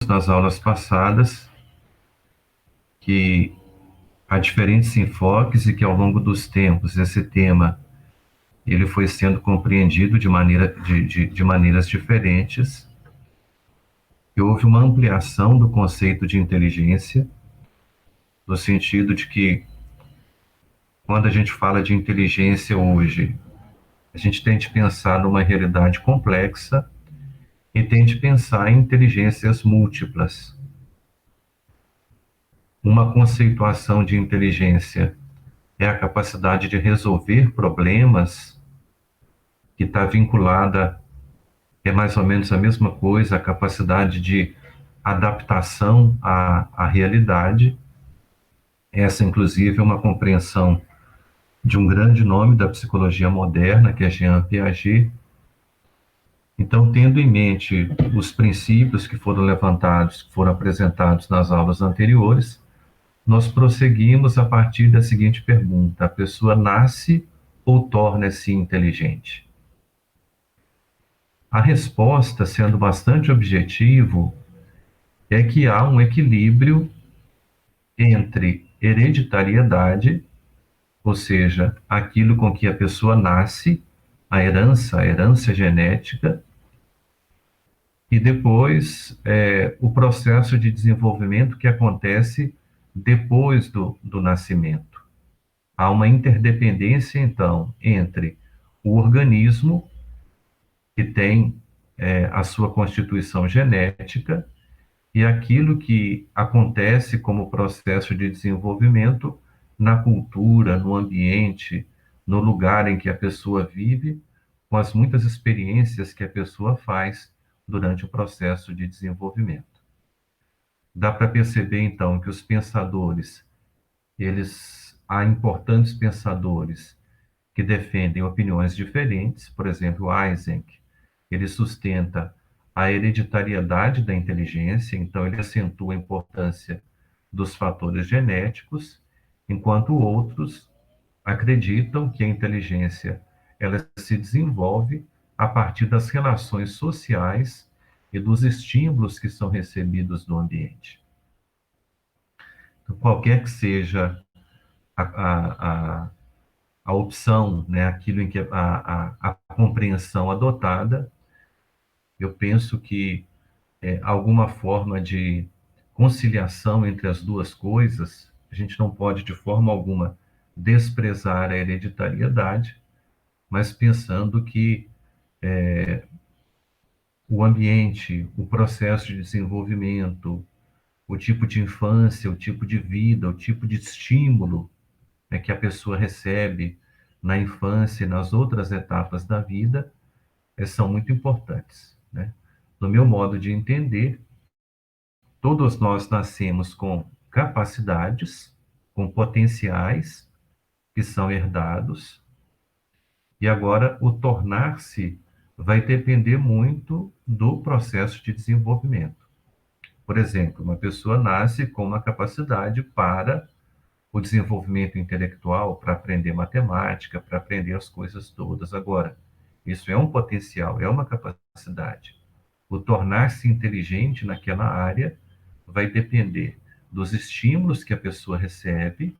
nas aulas passadas que há diferentes enfoques e que ao longo dos tempos esse tema ele foi sendo compreendido de maneiras diferentes e houve uma ampliação do conceito de inteligência, no sentido de que quando a gente fala de inteligência hoje, a gente tem de pensar numa realidade complexa e tem de pensar em inteligências múltiplas. Uma conceituação de inteligência é a capacidade de resolver problemas que está vinculada, é mais ou menos a mesma coisa, a capacidade de adaptação à realidade. Essa, inclusive, é uma compreensão de um grande nome da psicologia moderna, que é Jean Piaget. Então, tendo em mente os princípios que foram levantados, que foram apresentados nas aulas anteriores, nós prosseguimos a partir da seguinte pergunta: a pessoa nasce ou torna-se inteligente? A resposta, sendo bastante objetivo, é que há um equilíbrio entre hereditariedade, ou seja, aquilo com que a pessoa nasce, a herança genética, e depois o processo de desenvolvimento que acontece depois do nascimento. Há uma interdependência, então, entre o organismo, que tem a sua constituição genética, e aquilo que acontece como processo de desenvolvimento na cultura, no ambiente, no lugar em que a pessoa vive, com as muitas experiências que a pessoa faz durante o processo de desenvolvimento. Dá para perceber, então, que os pensadores, há importantes pensadores que defendem opiniões diferentes. Por exemplo, Eysenck, ele sustenta a hereditariedade da inteligência, então ele acentua a importância dos fatores genéticos, enquanto outros acreditam que a inteligência ela se desenvolve a partir das relações sociais e dos estímulos que são recebidos do ambiente. Então, qualquer que seja a, a, a, a opção, né, aquilo em que a compreensão adotada, eu penso que alguma forma de conciliação entre as duas coisas, a gente não pode de forma alguma desprezar a hereditariedade, mas pensando que o ambiente, o processo de desenvolvimento, o tipo de infância, o tipo de vida, o tipo de estímulo, né, que a pessoa recebe na infância e nas outras etapas da vida, são muito importantes, né? No meu modo de entender, todos nós nascemos com capacidades, com potenciais que são herdados, e agora o tornar-se vai depender muito do processo de desenvolvimento. Por exemplo, uma pessoa nasce com uma capacidade para o desenvolvimento intelectual, para aprender matemática, para aprender as coisas todas. Agora, isso é um potencial, é uma capacidade. O tornar-se inteligente naquela área vai depender dos estímulos que a pessoa recebe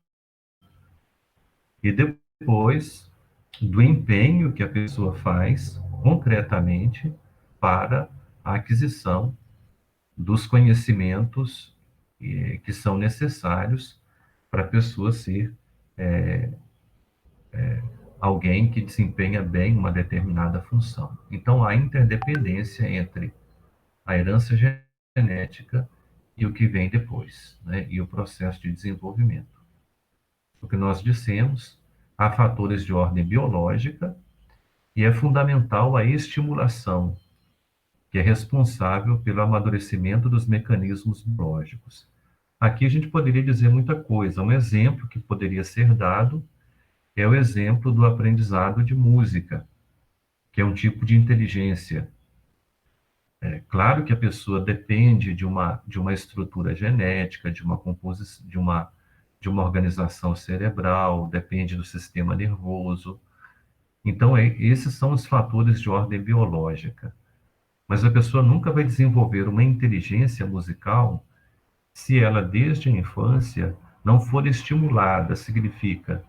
e depois do empenho que a pessoa faz concretamente para a aquisição dos conhecimentos que são necessários para a pessoa ser alguém que desempenha bem uma determinada função. Então, há interdependência entre a herança genética e o que vem depois, né? E o processo de desenvolvimento. O que nós dissemos, há fatores de ordem biológica e é fundamental a estimulação, que é responsável pelo amadurecimento dos mecanismos biológicos. Aqui a gente poderia dizer muita coisa. Um exemplo que poderia ser dado é o exemplo do aprendizado de música, que é um tipo de inteligência. É claro que a pessoa depende de uma estrutura genética, de uma composição, de uma organização cerebral, depende do sistema nervoso. Então, esses são os fatores de ordem biológica. Mas a pessoa nunca vai desenvolver uma inteligência musical se ela, desde a infância, não for estimulada, significa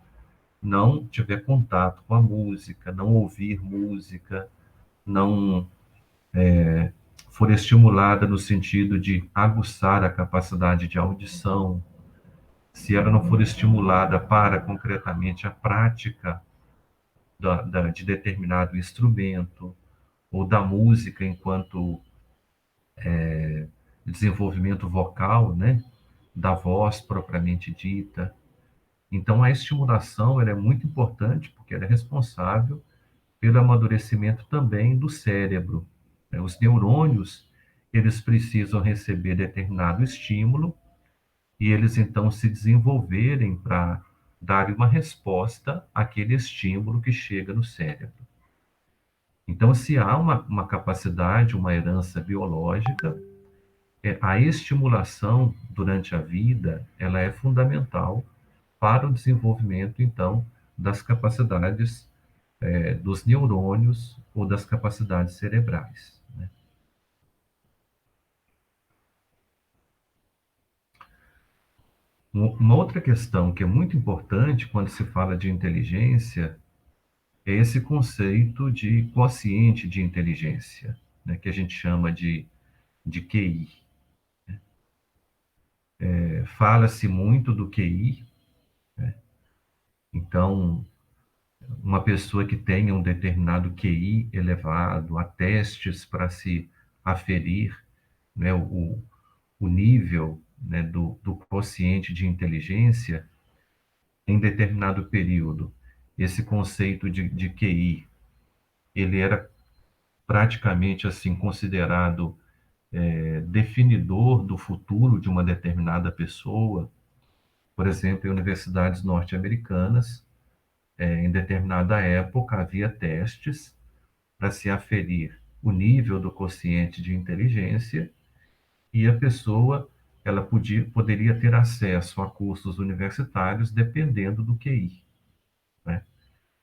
não tiver contato com a música, não ouvir música, não for estimulada no sentido de aguçar a capacidade de audição, se ela não for estimulada para concretamente a prática de determinado instrumento, ou da música enquanto desenvolvimento vocal, né? Da voz propriamente dita. Então, a estimulação ela é muito importante porque ela é responsável pelo amadurecimento também do cérebro, né? Os neurônios, eles precisam receber determinado estímulo e eles então se desenvolverem para dar uma resposta àquele estímulo que chega no cérebro. Então, se há uma capacidade, uma herança biológica, a estimulação durante a vida, ela é fundamental para o desenvolvimento, então, das capacidades, dos neurônios ou das capacidades cerebrais, né? Uma outra questão que é muito importante quando se fala de inteligência é esse conceito de quociente de inteligência, né, que a gente chama de QI. Fala-se muito do QI, então, uma pessoa que tenha um determinado QI elevado, há testes para se aferir, né, o nível, né, do quociente de inteligência em determinado período. Esse conceito de QI, ele era praticamente assim considerado definidor do futuro de uma determinada pessoa. Por exemplo, em universidades norte-americanas, em determinada época havia testes para se aferir o nível do quociente de inteligência e a pessoa ela poderia ter acesso a cursos universitários dependendo do QI, né?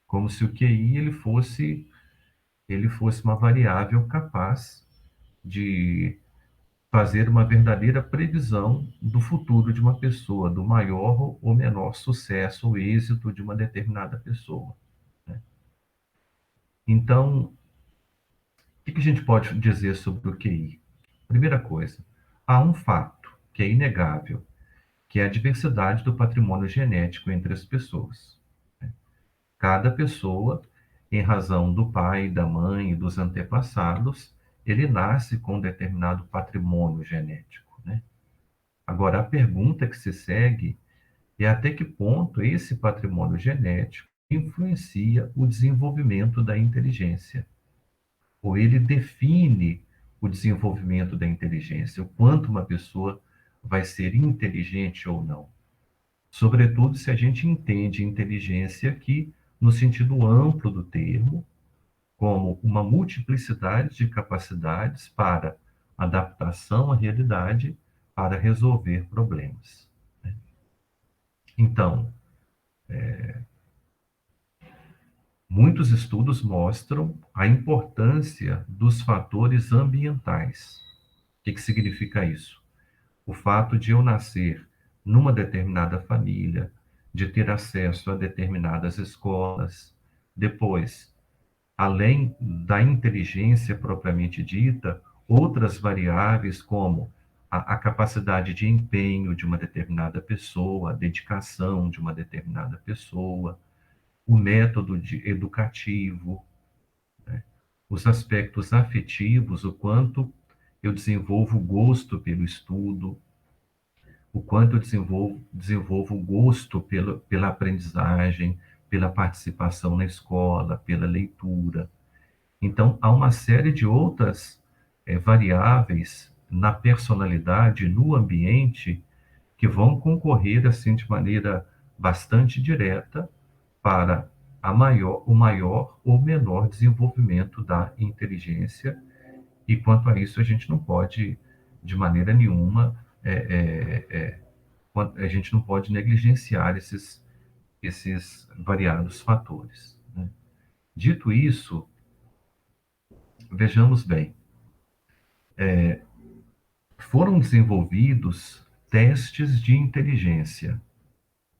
Como se o QI ele fosse uma variável capaz de fazer uma verdadeira previsão do futuro de uma pessoa, do maior ou menor sucesso ou êxito de uma determinada pessoa, né? Então, o que a gente pode dizer sobre o QI? Primeira coisa, há um fato que é inegável, que é a diversidade do patrimônio genético entre as pessoas. Cada pessoa, em razão do pai, da mãe e dos antepassados, ele nasce com um determinado patrimônio genético, né? Agora, a pergunta que se segue é até que ponto esse patrimônio genético influencia o desenvolvimento da inteligência, ou ele define o desenvolvimento da inteligência, o quanto uma pessoa vai ser inteligente ou não. Sobretudo se a gente entende inteligência aqui no sentido amplo do termo, como uma multiplicidade de capacidades para adaptação à realidade, para resolver problemas. Então, muitos estudos mostram a importância dos fatores ambientais. O que significa isso? O fato de eu nascer numa determinada família, de ter acesso a determinadas escolas, depois, além da inteligência propriamente dita, outras variáveis como a capacidade de empenho de uma determinada pessoa, a dedicação de uma determinada pessoa, o método educativo, os aspectos afetivos, o quanto eu desenvolvo gosto pelo estudo, o quanto eu desenvolvo gosto pela aprendizagem, pela participação na escola, pela leitura. Então, há uma série de outras variáveis na personalidade, no ambiente, que vão concorrer assim de maneira bastante direta para o maior ou menor desenvolvimento da inteligência. E quanto a isso, a gente não pode, de maneira nenhuma, a gente não pode negligenciar esses variados fatores, né? Dito isso, vejamos bem. foram desenvolvidos testes de inteligência.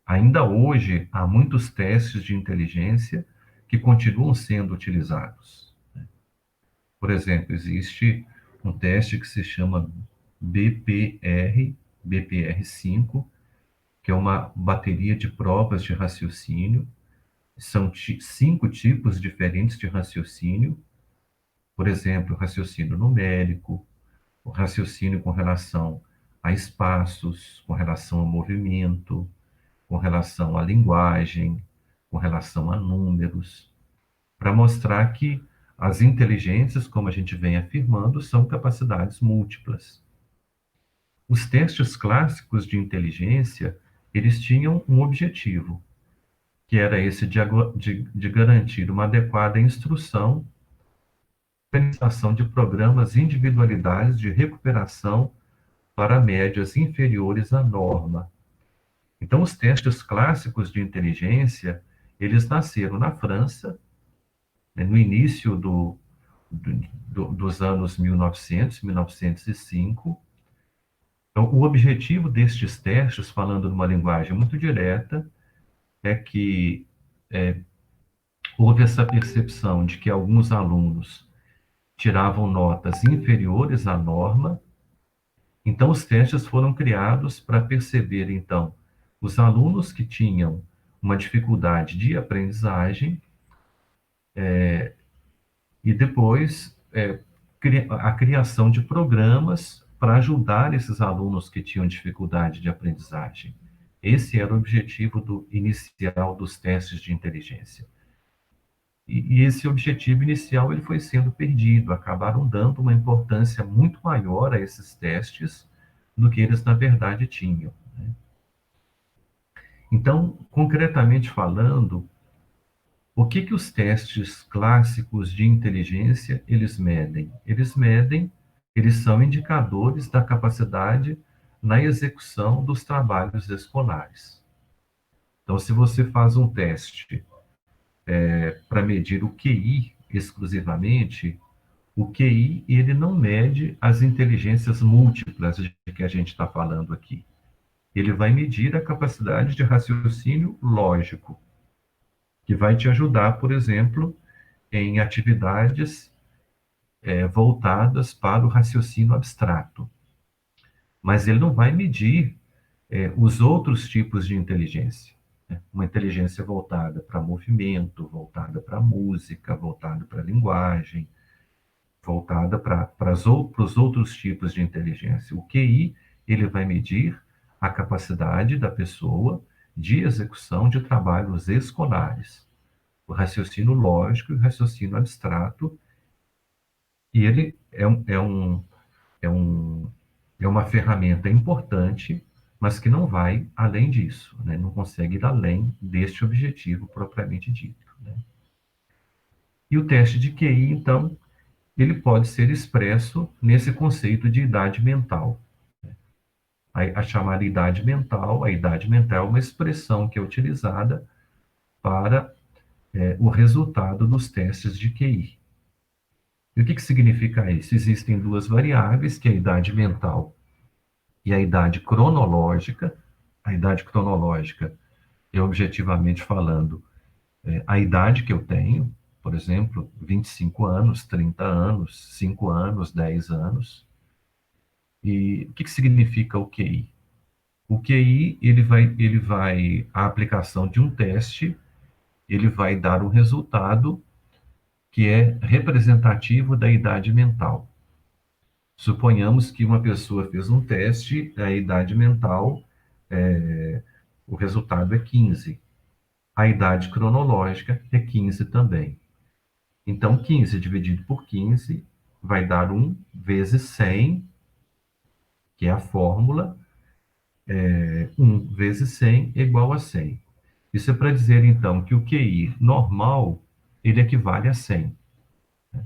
Ainda hoje, há muitos testes de inteligência que continuam sendo utilizados. Por exemplo, existe um teste que se chama BPR-5, que é uma bateria de provas de raciocínio. São 5 tipos diferentes de raciocínio. Por exemplo, raciocínio numérico, o raciocínio com relação a espaços, com relação a movimento, com relação à linguagem, com relação a números, para mostrar que as inteligências, como a gente vem afirmando, são capacidades múltiplas. Os testes clássicos de inteligência, eles tinham um objetivo, que era esse de garantir uma adequada instrução, organização de programas individualizados de recuperação para médias inferiores à norma. Então, os testes clássicos de inteligência, eles nasceram na França, né, no início dos anos 1900, 1905. Então, o objetivo destes testes, falando numa linguagem muito direta, é que houve essa percepção de que alguns alunos tiravam notas inferiores à norma. Então, os testes foram criados para perceber, então, os alunos que tinham uma dificuldade de aprendizagem e depois a criação de programas para ajudar esses alunos que tinham dificuldade de aprendizagem. Esse era o objetivo inicial dos testes de inteligência. E esse objetivo inicial ele foi sendo perdido, acabaram dando uma importância muito maior a esses testes do que eles na verdade tinham, né? Então, concretamente falando, o que os testes clássicos de inteligência eles medem? Eles são indicadores da capacidade na execução dos trabalhos escolares. Então, se você faz um teste para medir o QI exclusivamente, o QI ele não mede as inteligências múltiplas de que a gente está falando aqui. Ele vai medir a capacidade de raciocínio lógico, que vai te ajudar, por exemplo, em atividades voltadas para o raciocínio abstrato. Mas ele não vai medir os outros tipos de inteligência, né? Uma inteligência voltada para movimento, voltada para música, voltada para linguagem, voltada para os outros tipos de inteligência. O QI, ele vai medir a capacidade da pessoa de execução de trabalhos escolares, o raciocínio lógico e o raciocínio abstrato, e ele é, um, é uma ferramenta importante, mas que não vai além disso, né? Não consegue ir além deste objetivo propriamente dito, né? E o teste de QI, então, ele pode ser expresso nesse conceito de idade mental. A chamada idade mental é uma expressão que é utilizada para o resultado dos testes de QI. E o que significa isso? Existem duas variáveis, que é a idade mental e a idade cronológica. A idade cronológica é, objetivamente falando, a idade que eu tenho, por exemplo, 25 anos, 30 anos, 5 anos, 10 anos. E o que significa o QI? O QI, a aplicação de um teste, ele vai dar um resultado que é representativo da idade mental. Suponhamos que uma pessoa fez um teste, a idade mental, o resultado é 15. A idade cronológica é 15 também. Então, 15 dividido por 15 vai dar 1 vezes 100, que é a fórmula, 1 vezes 100 é igual a 100. Isso é para dizer, então, que o QI normal, ele equivale a 100, né?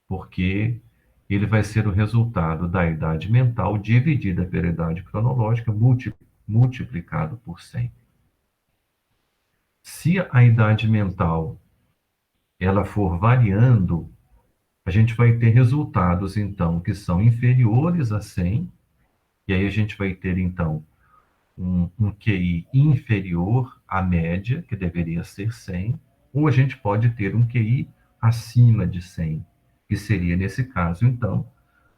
Porque ele vai ser o resultado da idade mental dividida pela idade cronológica, multiplicado por 100. Se a idade mental ela for variando A gente vai ter resultados, então, que são inferiores a 100, e aí a gente vai ter, então, um QI inferior à média, que deveria ser 100, ou a gente pode ter um QI acima de 100, que seria, nesse caso, então,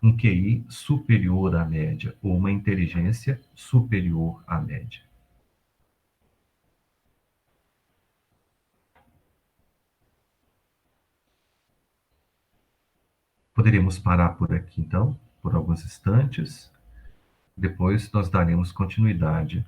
um QI superior à média, ou uma inteligência superior à média. Poderíamos parar por aqui, então, por alguns instantes. Depois nós daremos continuidade